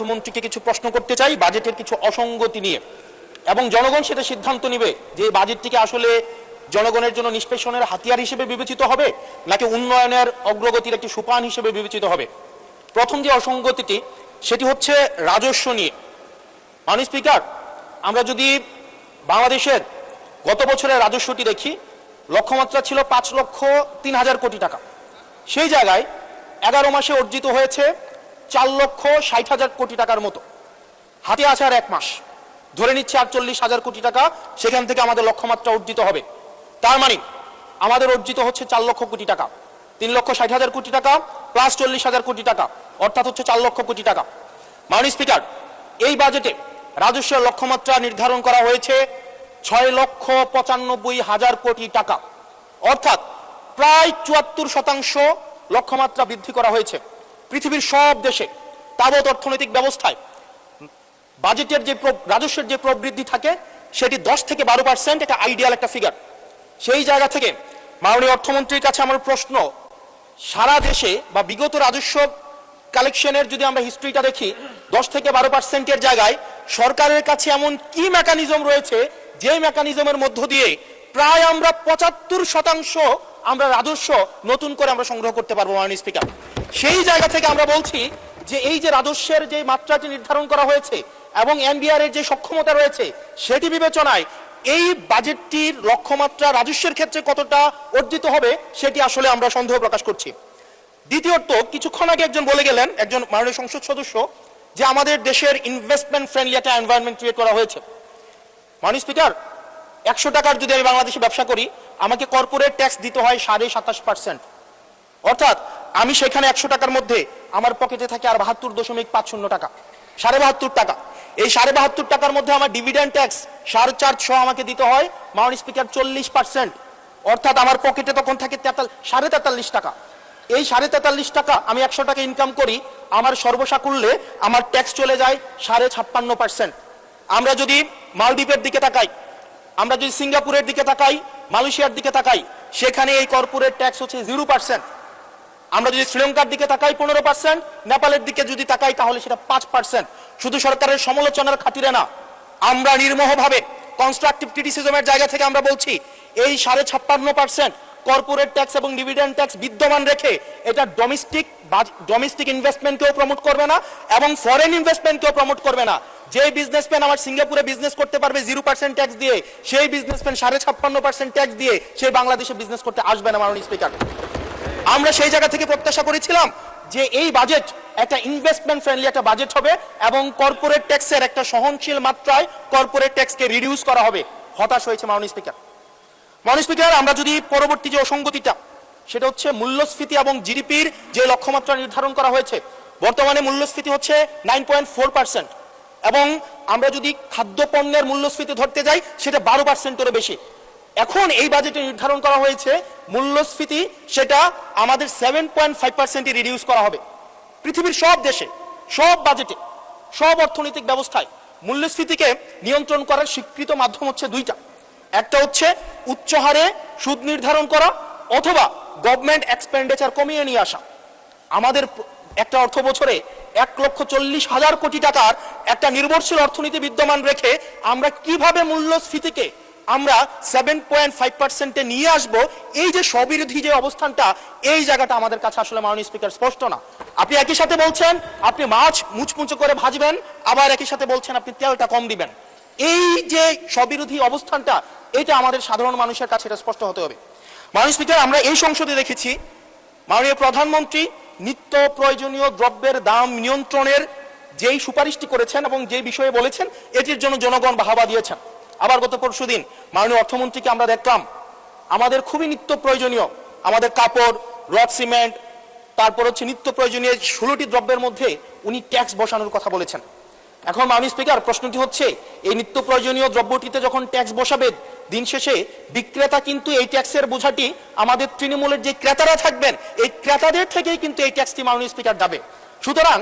মন্ত্রীকে কিছু প্রশ্ন করতে চাই বাজেটের কিছু অসঙ্গতি নিয়ে, এবং জনগণ সেটা সিদ্ধান্ত নিবে যে বাজেটটিকে আসলে জনগণের জন্য নিষ্পেষণের হাতিয়ার হিসেবে বিবেচিত হবে নাকি উন্নয়নের অগ্রগতির একটি সোপান হিসেবে বিবেচিত হবে। প্রথম যে অসঙ্গতিটি সেটি হচ্ছে রাজস্ব নিয়ে। মাননীয় স্পিকার, আমরা যদি বাংলাদেশের গত বছরের রাজস্বটি দেখি, লক্ষ্যমাত্রা ছিল 5,03,000 কোটি টাকা। সেই জায়গায় 11 মাসে অর্জিত হয়েছে 4,60,000 কোটি টাকার মতো। হাতে আছে আর 1 মাস, ধরে নিচ্ছে 48,000 কোটি টাকা সেখান থেকে আমাদের লক্ষ্যমাত্রা অর্জিত হবে। তার মানে আমাদের অর্জিত হচ্ছে 4 লক্ষ কোটি টাকা, 3,60,000 কোটি টাকা প্লাস 40,000 কোটি টাকা, অর্থাৎ হচ্ছে 4 লক্ষ কোটি টাকা। মাননীয় স্পিকার, এই বাজেটে রাজস্বের লক্ষ্যমাত্রা নির্ধারণ করা হয়েছে 6,95,000 কোটি টাকা, অর্থাৎ প্রায় 74% লক্ষ্যমাত্রা বৃদ্ধি করা হয়েছে। পৃথিবীর সব দেশে তাবৎ অর্থনৈতিক ব্যবস্থায় বাজেটের যে রাজস্বের যে প্রবৃদ্ধি থাকে সেটি 10 থেকে 12%, এটা আইডিয়াল একটা ফিগার। সেই জায়গা থেকে মাননীয় অর্থমন্ত্রীর কাছে আমার প্রশ্ন, সারা দেশে বা বিগত রাজস্ব কালেকশনের যদি আমরা হিস্ট্রিটা দেখি, 10 থেকে 12%-এর জায়গায় সরকারের কাছে এমন কি মেকানিজম রয়েছে যে মেকানিজমের মধ্য দিয়ে প্রায় আমরা 75% আমরা রাজস্ব নতুন করে আমরা সংগ্রহ করতে পারবো। মাননীয় স্পিকার, সেই জায়গা থেকে আমরা বলছি যে এই যে রাজস্বের যে মাত্রাটি নির্ধারণ করা হয়েছে এবং এনবিআর এর যে সক্ষমতা রয়েছে সেটি বিবেচনায় এই বাজেটটির লক্ষ্যমাত্রা রাজস্বের ক্ষেত্রে কতটা অর্জিত হবে সেটি আসলে আমরা সন্দেহ প্রকাশ করছি। দ্বিতীয়ত, কিছুক্ষণ আগে একজন বলে গেলেন, একজন মাননীয় সংসদ সদস্য, যে আমাদের দেশের ইনভেস্টমেন্ট ফ্রেন্ডলি একটা এনভায়রনমেন্ট ক্রিয়েট করা হয়েছে। মাননীয় স্পিকার, 100 টাকার যদি আমি বাংলাদেশে ব্যবসা করি, আমাকে কর্পোরেট ট্যাক্স দিতে হয় 27.5%, অর্থাৎ আমি সেখানে 100 টাকার মধ্যে আমার পকেটে থাকে আর 72.50 টাকা, 72.5 টাকা। এই 72.5 টাকার মধ্যে আমার ডিভিডেন্ড ট্যাক্স 4.5 আমাকে দিতে হয় মাননীয় স্পিকার 40%, অর্থাৎ আমার পকেটে তখন থাকে 43.5 টাকা। এই 43.5 টাকা আমি 100 টাকা ইনকাম করি, আমার সর্বসাকুল্যে আমার ট্যাক্স চলে যায় 56.5%। আমরা যদি মালদ্বীপের দিকে তাকাই, আমরা যদি সিঙ্গাপুরের দিকে তাকাই, মালয়েশিয়ার দিকে তাকাই, সেখানে এই কর্পোরেট ট্যাক্স হচ্ছে 0%। আমরা যদি শ্রীলঙ্কার দিকে তাকাই 15%, নেপালের দিকে যদি তাকাই তাহলে সেটা 5%। শুধু সরকারের সমালোচনার খাতিরে না, আমরা নির্মোহভাবে কনস্ট্রাকটিভ ক্রিটিসিজমের জায়গা থেকে আমরা বলছি এই 56.5% কর্পোরেট ট্যাক্স এবং ডিভিডেন্ড ট্যাক্স বিদ্যমান রেখে এটা ডোমেস্টিক ইনভেস্টমেন্টকেও প্রমোট করবে না এবং ফরেন ইনভেস্টমেন্টকেও প্রমোট করবে না। যে বিজনেসম্যান আমার সিঙ্গাপুরে বিজনেস করতে পারবে 0% ট্যাক্স দিয়ে, সেই বিজনেসম্যান 56.5% ট্যাক্স দিয়ে সে বাংলাদেশে বিজনেস করতে আসবে না। মাননীয় স্পিকার, আমরা সেই জায়গা থেকে প্রত্যাশা করেছিলাম যে এই বাজেট একটা ইনভেস্টমেন্ট ফ্রেন্ডলি একটা বাজেট হবে এবং কর্পোরেট ট্যাক্সের একটা সহনশীল মাত্রায় কর্পোরেট ট্যাক্সকে রিডিউস করা হবে। হতাশ হয়েছে মাননীয় স্পিকার। মাননীয় স্পিকার, আমরা যদি পরবর্তী যে অসঙ্গতিটা সেটা হচ্ছে মূল্যস্ফীতি এবং জিডিপির যে লক্ষ্যমাত্রা নির্ধারণ করা হয়েছে, বর্তমানে মূল্যস্ফীতি হচ্ছে 9.4% এবং আমরা যদি খাদ্যপণ্যের মূল্যস্ফীতি ধরতে যাই সেটা 12%-এরও বেশি। এখন এই বাজেটে নির্ধারণ করা হয়েছে মূল্যস্ফীতি সেটা আমাদের 7.5% রিডিউস করা হবে। পৃথিবীর সব দেশে, সব বাজেটে, সব অর্থনৈতিক ব্যবস্থায় মূল্যস্ফীতিকে নিয়ন্ত্রণ করার স্বীকৃত মাধ্যম হচ্ছে দুইটা। একটা হচ্ছে উচ্চ হারে সুদ নির্ধারণ করা অথবা গভর্নমেন্ট এক্সপেন্ডিচার কমিয়ে নিয়ে আসা। আমাদের একটা অর্থ বছরে 1,40,000 কোটি টাকার একটা নির্ভরশীল অর্থনীতি বিদ্যমান রেখে আমরা কিভাবে মূল্যস্ফীতিকে আমরা 7.5%-এ নিয়ে আসব, এই যে স্ববিরোধী যে অবস্থানটা, এই জায়গাটা আমাদের কাছে আসলে মাননীয় স্পিকার স্পষ্ট না। আপনি একই সাথে বলছেন আপনি মাছ মুচমুচো করে ভাজবেন, আবার একই সাথে বলছেন আপনি তেলটা কম দিবেন। এই যে স্ববিরোধী অবস্থানটা, এটা আমাদের সাধারণ মানুষের কাছে এটা স্পষ্ট হতে হবে। মাননীয় স্পিকার, আমরা এই সংসদে দেখেছি মাননীয় প্রধানমন্ত্রী নিত্য প্রয়োজনীয় দ্রব্যের দাম নিয়ন্ত্রণের যেই সুপারিশটি করেছেন এবং যে বিষয়ে বলেছেন এটির জন্য জনগণ বাহবা দিয়েছেন। আবার গত পরশুদিন মাননীয় অর্থমন্ত্রীকে আমরা দেখলাম আমাদের খুবই নিত্য প্রয়োজনীয় আমাদের কাপড়, রড সিমেন্ট, তারপর হচ্ছে নিত্য প্রয়োজনীয় 16টি দ্রব্যের মধ্যে উনি ট্যাক্স বসানোর কথা বলেছেন। এখন মাননীয় স্পিকার, প্রশ্নটি হচ্ছে এই নিত্য প্রয়োজনীয় দ্রব্যটিতে যখন ট্যাক্স বসাবে, দিন শেষে বিক্রেতা কিন্তু এই ট্যাক্সের বোঝাটি আমাদের তৃণমূলের যে ক্রেতারা থাকবেন এই ক্রেতাদের থেকেই কিন্তু এই ট্যাক্সটি মাননীয় স্পিকার যাবে। সুতরাং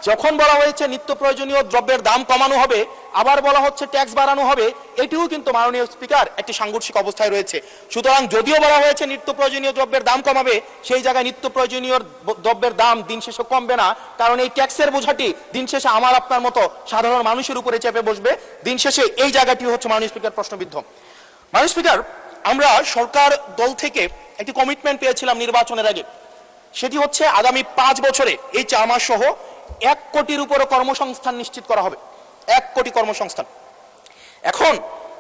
যখন বলা হয়েছে নিত্য প্রয়োজনীয় দ্রব্যের দাম কমানো হবে, আবার বলা হচ্ছে ট্যাক্স বাড়ানো হবে, এটিও কিন্তু মাননীয় স্পিকার একটি সাংঘর্ষিক অবস্থায় রয়েছে। সুতরাং যদিও বলা হয়েছে নিত্য প্রয়োজনীয় দ্রব্যের দাম কমাবে, সেই জায়গায় নিত্য প্রয়োজনীয় দ্রব্যের দাম দিন শেষে কমবে না, কারণ এই ট্যাক্সের বোঝাটি দিন শেষে আমার আপনার মতো সাধারণ মানুষের উপরে চেপে বসবে। দিন শেষে এই জায়গাটি হচ্ছে মাননীয় স্পিকার প্রশ্নবিদ্ধ। মাননীয় স্পিকার, আমরা সরকার দল থেকে একটি কমিটমেন্ট পেয়েছিলাম নির্বাচনের আগে, সেটি হচ্ছে আগামী 5 বছরে এই 4 মাস সহ 1 কোটির উপরে কর্মসংস্থান নিশ্চিত করা হবে। 1 কোটি কর্মসংস্থান। এখন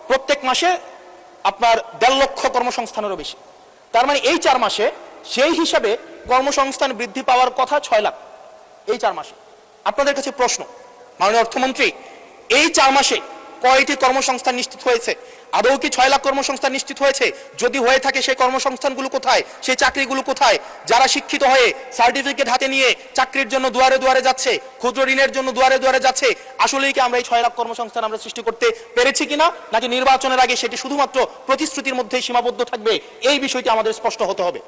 প্রত্যেক মাসে আপনার 1.5 লক্ষ কর্মসংস্থানেরও বেশি। তার মানে এই 4 মাসে সেই হিসাবে কর্মসংস্থান বৃদ্ধি পাওয়ার কথা 6 লাখ এই 4 মাসে। আপনাদের কাছে প্রশ্ন, মাননীয় অর্থমন্ত্রী, এই 4 মাসে কয়টি কর্মসংস্থান নিশ্চিত হয়েছে? আদৌ কি 6 লাখ কর্মসংস্থান নিশ্চিত হয়েছে? যদি হয়ে থাকে সেই কর্মসংস্থানগুলো কোথায়? সেই চাকরিগুলো কোথায়? যারা শিক্ষিত হয়ে সার্টিফিকেট হাতে নিয়ে চাকরির জন্য দুয়ারে দুয়ারে যাচ্ছে, ক্ষুদ্র ঋণের জন্য দুয়ারে দুয়ারে যাচ্ছে, আসলেই কি আমরা এই 6 লাখ কর্মসংস্থান আমরা সৃষ্টি করতে পেরেছি কিনা, নাকি নির্বাচনের আগে সেটি শুধুমাত্র প্রতিশ্রুতির মধ্যেই সীমাবদ্ধ থাকবে? এই বিষয়টি আমাদের স্পষ্ট হতে হবে।